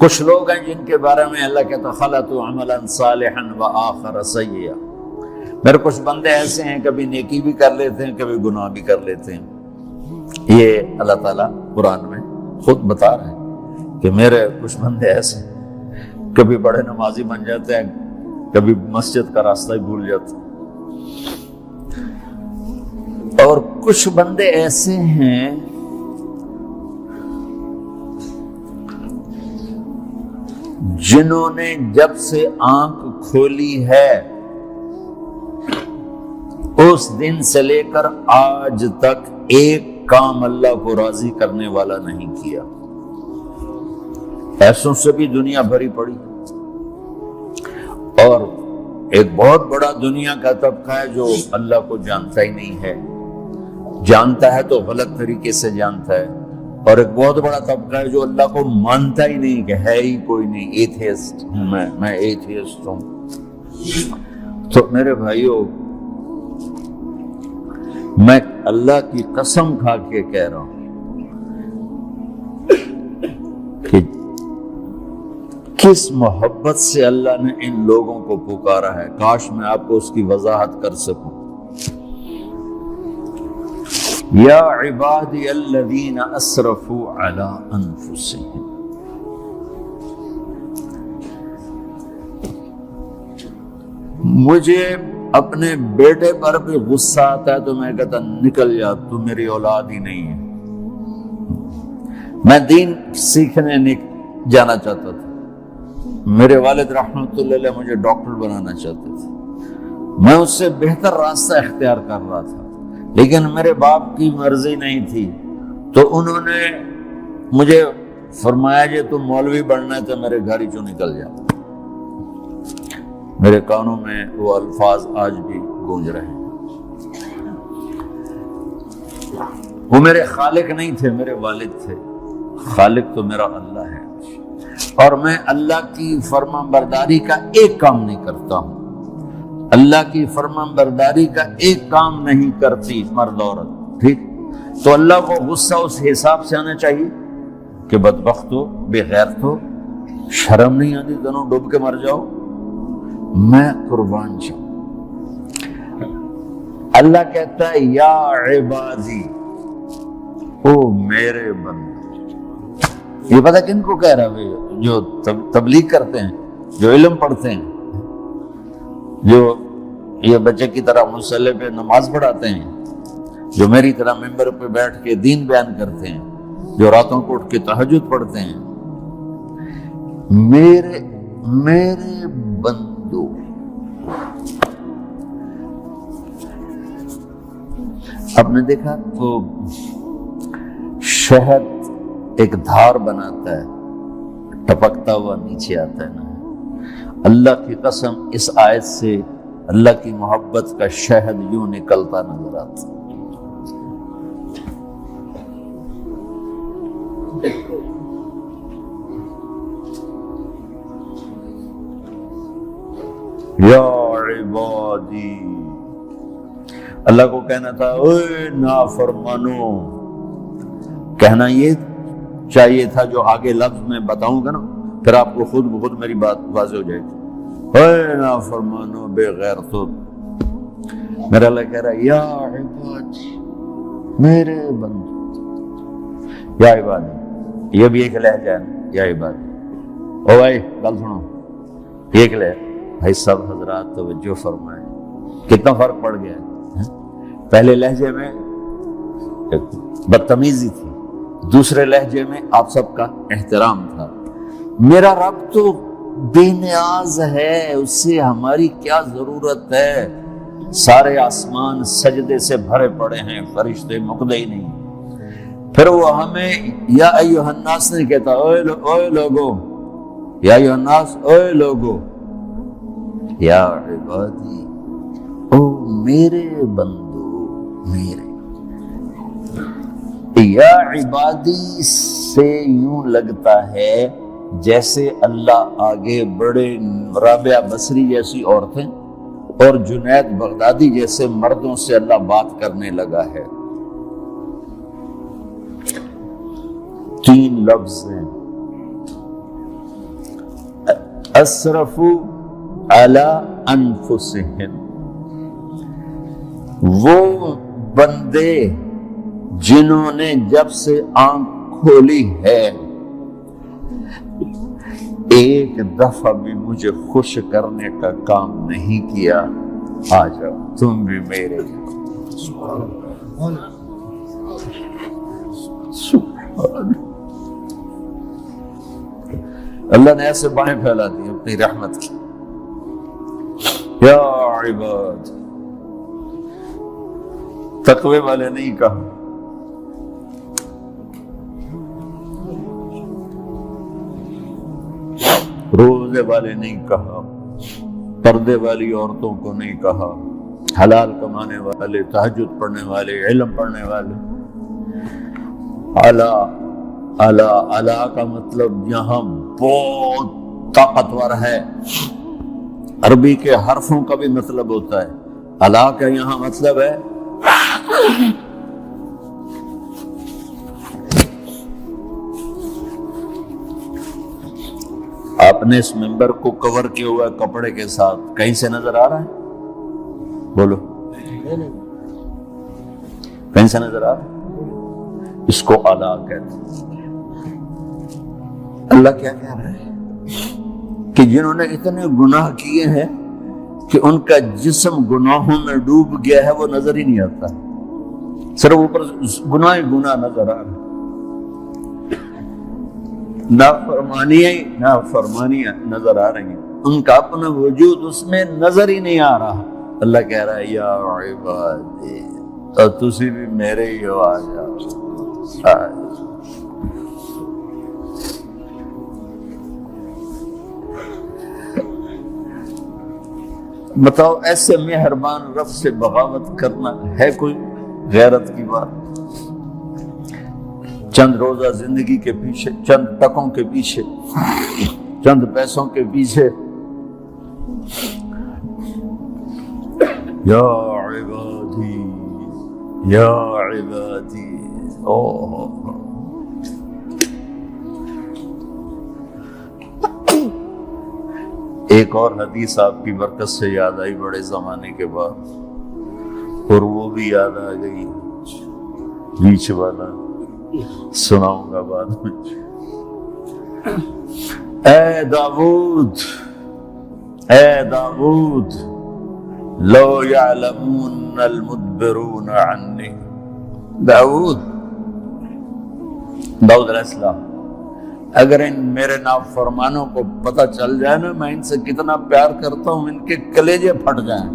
کچھ لوگ ہیں جن کے بارے میں اللہ کہتا خلطوا عملا صالحا وآخر سیئا، میرے کچھ بندے ایسے ہیں کبھی نیکی بھی کر لیتے ہیں کبھی گناہ بھی کر لیتے ہیں۔ یہ اللہ تعالیٰ قرآن میں خود بتا رہے ہیں کہ میرے کچھ بندے ایسے ہیں، کبھی بڑے نمازی بن جاتے ہیں کبھی مسجد کا راستہ ہی بھول جاتے ہیں، اور کچھ بندے ایسے ہیں جنہوں نے جب سے آنکھ کھولی ہے اس دن سے لے کر آج تک ایک کام اللہ کو راضی کرنے والا نہیں کیا۔ ایسوں سے بھی دنیا بھری پڑی، اور ایک بہت بڑا دنیا کا طبقہ ہے جو اللہ کو جانتا ہی نہیں ہے، جانتا ہے تو غلط طریقے سے جانتا ہے، اور ایک بہت بڑا طبقہ ہے جو اللہ کو مانتا ہی نہیں کہ ہے ہی کوئی نہیں، ایتھیسٹ ہوں میں ایتھیسٹ ہوں۔ تو میرے بھائیوں، میں اللہ کی قسم کھا کے کہہ رہا ہوں کہ کس محبت سے اللہ نے ان لوگوں کو پکارا ہے، کاش میں آپ کو اس کی وضاحت کر سکوں۔ یا عبادی الذین اسرفوا علی انفسہم، مجھے اپنے بیٹے پر بھی غصہ آتا ہے تو میں کہتا نکل جا، تو میری اولاد ہی نہیں ہے۔ میں دین سیکھنے جانا چاہتا تھا، میرے والد رحمۃ اللہ علیہ مجھے ڈاکٹر بنانا چاہتے تھے، میں اس سے بہتر راستہ اختیار کر رہا تھا، لیکن میرے باپ کی مرضی نہیں تھی، تو انہوں نے مجھے فرمایا جی تم مولوی بننا ہے تو میرے گھر ہی چوں نکل جا۔ میرے کانوں میں وہ الفاظ آج بھی گونج رہے ہیں۔ وہ میرے خالق نہیں تھے، میرے والد تھے، خالق تو میرا اللہ ہے، اور میں اللہ کی فرمان برداری کا ایک کام نہیں کرتا ہوں، اللہ کی فرمان برداری کا ایک کام نہیں کرتی مرد عورت، ٹھیک؟ تو اللہ کو غصہ اس حساب سے آنا چاہیے کہ بدبخت ہو، بے غیرت ہو، شرم نہیں آتی، دونوں ڈوب کے مر جاؤ۔ میں قربان جاؤں، اللہ کہتا ہے یا عبادی، او میرے بندے۔ یہ پتہ کن کو کہہ رہا ہے؟ جو تبلیغ کرتے ہیں، جو علم پڑھتے ہیں، جو یہ بچے کی طرح مصلی پہ نماز پڑھاتے ہیں، جو میری طرح ممبر پہ بیٹھ کے دین بیان کرتے ہیں، جو راتوں کو اٹھ کے تہجد پڑھتے ہیں۔ میرے بندو، آپ نے دیکھا وہ شہد ایک دھار بناتا ہے، ٹپکتا ہوا نیچے آتا ہے نا، اللہ کی قسم اس آیت سے اللہ کی محبت کا شہد یوں نکلتا نظر آتا۔ یا عبادی، اللہ کو کہنا تھا اے نافرمانو، کہنا یہ چاہیے تھا جو آگے لفظ میں بتاؤں گا نا، پھر آپ کو خود بخود میری بات واضح ہو جائے گی۔ اے نافرمانو، بے غیرتو، میرا اللہ کہہ رہا ہے یا عبادی، میرے بندو، یا عبادی، یہ بھی ایک لہجہ ہے نا، یا عبادی۔ او بھائی گل سنو، یہ ایک لہجہ، بھائی سب حضرات توجہ فرمائیں، کتنا فرق پڑ گیا ہے۔ پہلے لہجے میں بدتمیزی تھی، دوسرے لہجے میں آپ سب کا احترام تھا۔ میرا رب تو بے نیاز ہے، اس سے ہماری کیا ضرورت ہے، سارے آسمان سجدے سے بھرے پڑے ہیں، فرشتے مقدے ہی نہیں۔ پھر وہ ہمیں یا ایھا الناس نہیں کہتا، اوے لوگو، یا ایھا الناس، اوے لوگو، یا عبادی، او میرے بندو، میرے یا عبادی سے یوں لگتا ہے جیسے اللہ آگے بڑے رابعہ بصری جیسی عورتیں اور جنید بغدادی جیسے مردوں سے اللہ بات کرنے لگا ہے. 3 لفظ ہیں. اسرفوا علی انفسہم، وہ بندے جنہوں نے جب سے آنکھ کھولی ہے ایک دفعہ بھی مجھے خوش کرنے کا کام نہیں کیا. آ جاؤ تم بھی میرے. اللہ نے ایسے بائیں پھیلا دی اپنی رحمت کی. یا عباد، تقوی والے نہیں کہا، روزے والے نہیں کہا، پردے والی عورتوں کو نہیں کہا، حلال کمانے والے، تہجد پڑھنے والے، علم پڑھنے والے. اعلیٰ اعلیٰ اعلیٰ کا مطلب یہاں بہت طاقتور ہے. عربی کے حرفوں کا بھی مطلب ہوتا ہے. اعلیٰ کا یہاں مطلب ہے آپ نے اس ممبر کو کور کیا ہوا کپڑے کے ساتھ، کہیں سے نظر آ رہا ہے؟ بولو، کہیں سے نظر آ رہا ہے؟ اس کو اعلیٰ کہتے ہیں. اللہ کیا کہہ رہا ہے کہ جنہوں نے اتنے گناہ کیے ہیں کہ ان کا جسم گناہوں میں ڈوب گیا ہے، وہ نظر ہی نہیں آتا، صرف اوپر گناہ گناہ نظر آ رہا ہے. نافرمانیاں نظر آ رہی ہیں، ان کا اپنا وجود اس میں نظر ہی نہیں آ رہا. اللہ کہہ رہا ہے یا عبادی، تو تسی بھی میرے ہی ہو، آ جاؤ. بتاؤ ایسے مہربان رب سے بغاوت کرنا ہے کوئی غیرت کی بات؟ چند روزہ زندگی کے پیچھے، چند ٹکوں کے پیچھے، چند پیسوں کے پیچھے. یا عبادی یا عبادی. ایک اور حدیث آپ کی برکت سے یاد آئی بڑے زمانے کے بعد، اور وہ بھی یاد آ گئی، بیچ والا سناؤں گا بعد میں. اے داؤد، اے داؤد، لو یعلمون المدبرون عنی. داؤد علیہ السلام، اگر ان میرے نافرمانوں کو پتہ چل جائے نا میں ان سے کتنا پیار کرتا ہوں، ان کے کلیجے پھٹ جائیں.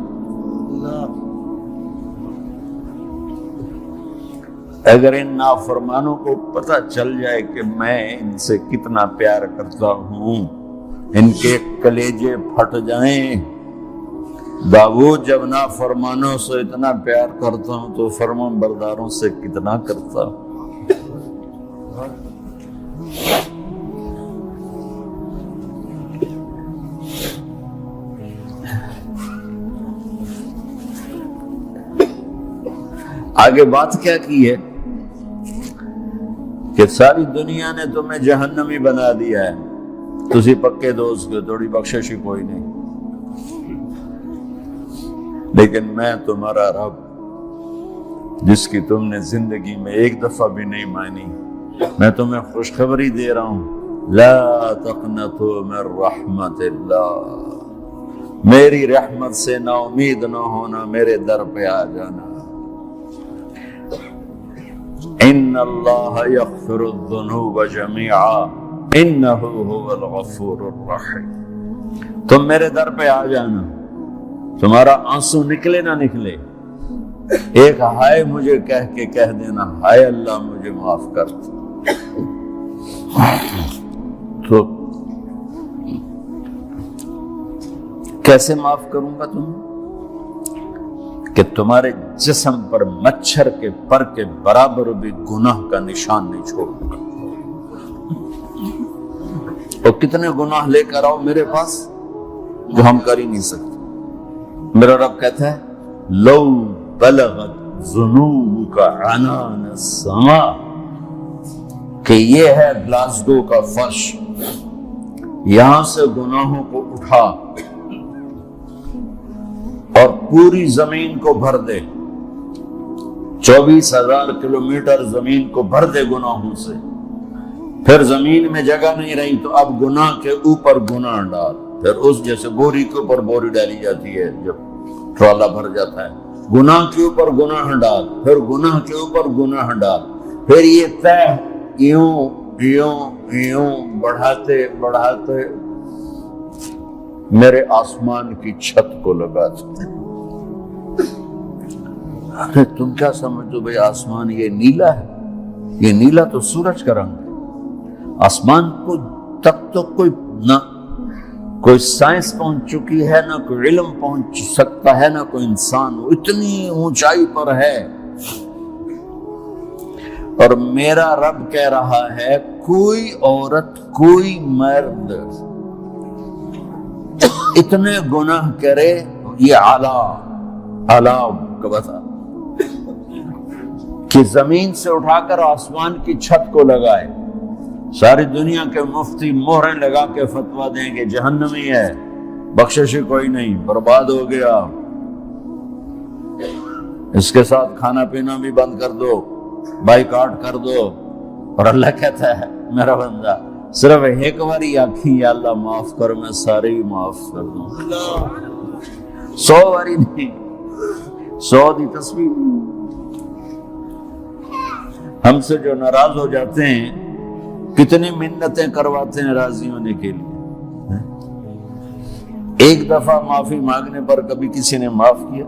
اگر ان نافرمانوں کو پتہ چل جائے کہ میں ان سے کتنا پیار کرتا ہوں، ان کے کلیجے پھٹ جائیں. داؤد جب نافرمانوں سے اتنا پیار کرتا ہوں تو فرمان برداروں سے کتنا کرتا ہوں. آگے بات کیا کی ہے کہ ساری دنیا نے تمہیں جہنمی بنا دیا ہے، تسی پکے دوست کے، تھوڑی بخشش ہی کوئی نہیں، لیکن میں تمہارا رب جس کی تم نے زندگی میں ایک دفعہ بھی نہیں مانی، میں تمہیں خوشخبری دے رہا ہوں. لا تقنطوا من رحمت اللہ، میری رحمت سے نا امید نہ ہونا، میرے در پہ آ جانا. ان اللہ یغفر الذنوب جميعا انہ هو الغفور الرحیم. تم میرے در پہ آ جانا، تمہارا آنسو نکلے نہ نکلے، ایک ہائے مجھے کہہ کے کہہ دینا، ہائے اللہ مجھے معاف کر. تو کیسے معاف کروں گا تمہیں؟ کہ تمہارے جسم پر مچھر کے پر کے برابر بھی گناہ کا نشان نہیں چھوڑوں گا. اور کتنے گناہ لے کر آؤ میرے پاس جو ہم کر ہی نہیں سکتے۔ میرا رب کہتا ہے لو بلغت ذنوبک عنان السماء، کہ یہ ہے گلاسگو کا فرش، یہاں سے گناہوں کو اٹھا اور پوری زمین کو بھر دے، 24,000 کلومیٹر زمین کو بھر دے گناہوں سے، پھر زمین میں جگہ نہیں رہی تو اب گناہ کے اوپر گناہ ڈال، پھر اس جیسے بوری کے اوپر بوری ڈالی جاتی ہے جب ٹرالا بھر جاتا ہے، گناہ کے اوپر گناہ ڈال، پھر گناہ کے اوپر گناہ ڈال، پھر یہ طے یوں یوں یوں بڑھاتے بڑھاتے میرے آسمان کی چھت کو لگا دیتے۔ ارے تم کیا سمجھو بھائی آسمان یہ نیلا ہے؟ یہ نیلا تو سورج کا رنگ ہے۔ آسمان کو تک تو کوئی سائنس پہنچ چکی ہے، نہ کوئی علم پہنچ سکتا ہے، نہ کوئی انسان، وہ اتنی اونچائی پر ہے۔ اور میرا رب کہہ رہا ہے کوئی عورت کوئی مرد اتنے گناہ کرے، یہ اعلیٰ کا بتا کہ زمین سے اٹھا کر آسمان کی چھت کو لگائے، ساری دنیا کے مفتی مہریں لگا کے فتویٰ دیں کہ جہنمی ہے، بخشش کوئی نہیں، برباد ہو گیا، اس کے ساتھ کھانا پینا بھی بند کر دو، بائیکاٹ کر دو۔ اور اللہ کہتا ہے میرا بندہ صرف ایک باری آکھی یا اللہ معاف کر، میں سارے ہی معاف کر دوں، 100 باری نہیں، 100 دی تصویر۔ ہم سے جو ناراض ہو جاتے ہیں کتنی منتیں کرواتے ہیں راضی ہونے کے لیے، ایک دفعہ معافی مانگنے پر کبھی کسی نے معاف کیا؟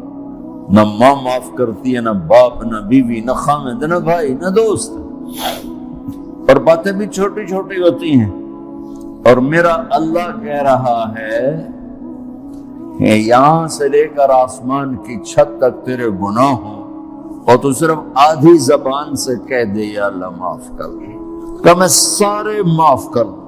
نہ ماں معاف کرتی ہے، نہ باپ، نہ بیوی، نہ خامد، نہ بھائی، نہ دوست، اور باتیں بھی چھوٹی چھوٹی ہوتی ہیں۔ اور میرا اللہ کہہ رہا ہے کہ یہاں سے لے کر آسمان کی چھت تک تیرے گناہ ہوں، اور تو صرف آدھی زبان سے کہہ دے یا اللہ معاف کر دے، کہ میں سارے معاف کر دوں۔